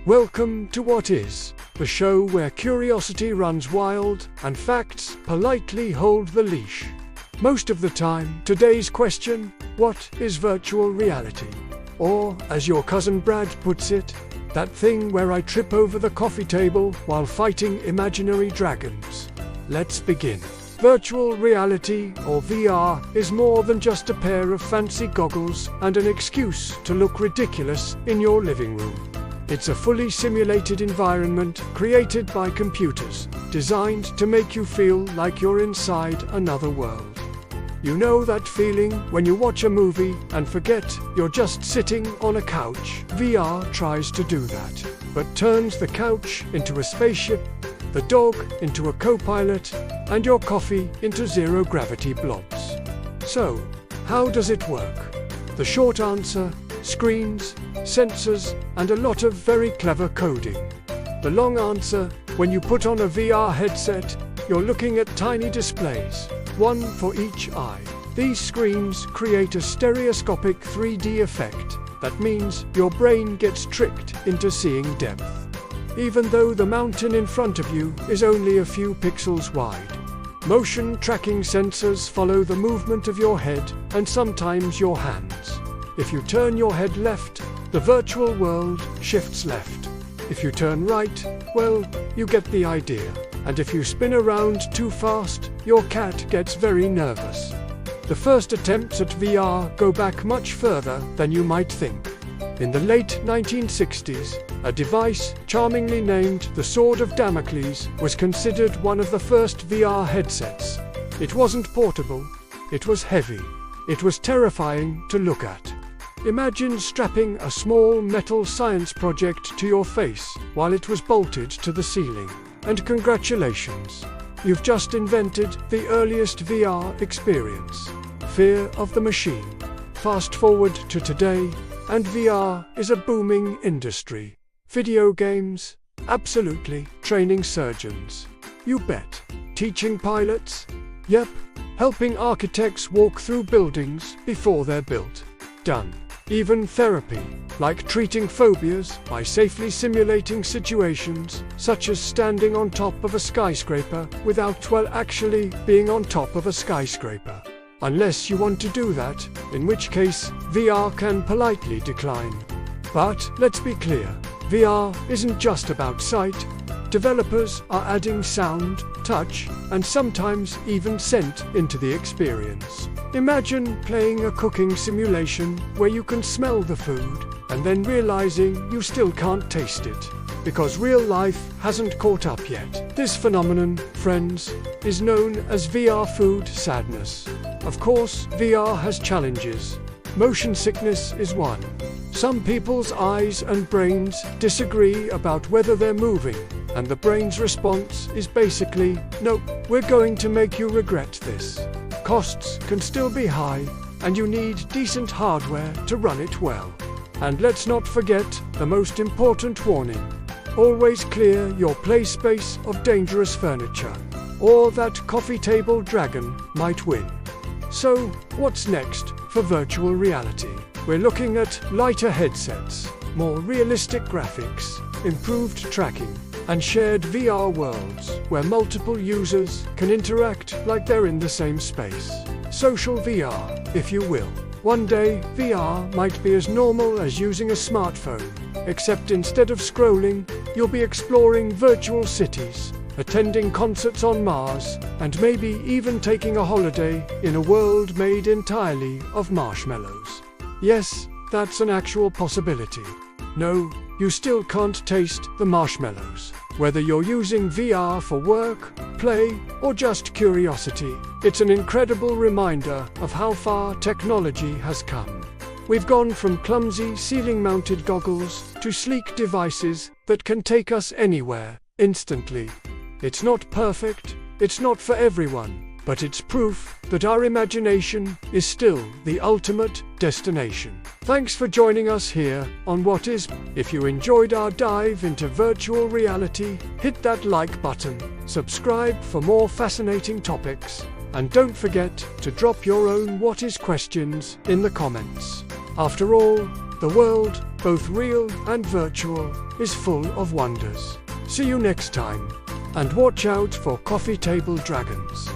Welcome to What Is, the show where curiosity runs wild and facts politely hold the leash. Most of the time, today's question: what is virtual reality? Or, as your cousin Brad puts it, that thing where I trip over the coffee table while fighting imaginary dragons. Let's begin. Virtual reality, or VR, is more than just a pair of fancy goggles and an excuse to look ridiculous in your living room. It's a fully simulated environment created by computers, designed to make you feel like you're inside another world. You know that feeling when you watch a movie and forget you're just sitting on a couch? VR tries to do that, but turns the couch into a spaceship, the dog into a co-pilot, and your coffee into zero-gravity blobs. So, how does it work? The short answer: screens, sensors, and a lot of very clever coding. The long answer: when you put on a VR headset, you're looking at tiny displays, one for each eye. These screens create a stereoscopic 3D effect. That means your brain gets tricked into seeing depth, even though the mountain in front of you is only a few pixels wide. Motion tracking sensors follow the movement of your head and sometimes your hands. If you turn your head left, the virtual world shifts left. If you turn right, well, you get the idea. And if you spin around too fast, your cat gets very nervous. The first attempts at VR go back much further than you might think. In the late 1960s, a device charmingly named the Sword of Damocles was considered one of the first VR headsets. It wasn't portable, it was heavy. It was terrifying to look at. Imagine strapping a small metal science project to your face while it was bolted to the ceiling. And congratulations, you've just invented the earliest VR experience. Fear of the machine. Fast forward to today, and VR is a booming industry. Video games? Absolutely. Training surgeons? You bet. Teaching pilots? Yep. Helping architects walk through buildings before they're built? Done. Even therapy, like treating phobias by safely simulating situations, such as standing on top of a skyscraper without actually being on top of a skyscraper. Unless you want to do that, in which case VR can politely decline. But let's be clear, VR isn't just about sight. Developers are adding sound, touch, and sometimes even scent into the experience. Imagine playing a cooking simulation where you can smell the food and then realizing you still can't taste it, because real life hasn't caught up yet. This phenomenon, friends, is known as VR food sadness. Of course, VR has challenges. Motion sickness is one. Some people's eyes and brains disagree about whether they're moving, and the brain's response is basically, nope, we're going to make you regret this. Costs can still be high, and you need decent hardware to run it well. And let's not forget the most important warning. Always clear your play space of dangerous furniture, or that coffee table dragon might win. So, what's next for virtual reality? We're looking at lighter headsets, more realistic graphics, improved tracking, and shared VR worlds where multiple users can interact like they're in the same space. Social VR, if you will. One day, VR might be as normal as using a smartphone, except instead of scrolling, you'll be exploring virtual cities, attending concerts on Mars, and maybe even taking a holiday in a world made entirely of marshmallows. Yes, that's an actual possibility. No, you still can't taste the marshmallows. Whether you're using VR for work, play, or just curiosity, it's an incredible reminder of how far technology has come. We've gone from clumsy ceiling-mounted goggles to sleek devices that can take us anywhere, instantly. It's not perfect, it's not for everyone, but it's proof that our imagination is still the ultimate destination. Thanks for joining us here on What Is. If you enjoyed our dive into virtual reality, hit that like button, subscribe for more fascinating topics, and don't forget to drop your own What Is questions in the comments. After all, The world, both real and virtual, is full of wonders. See you next time. And watch out for coffee table dragons.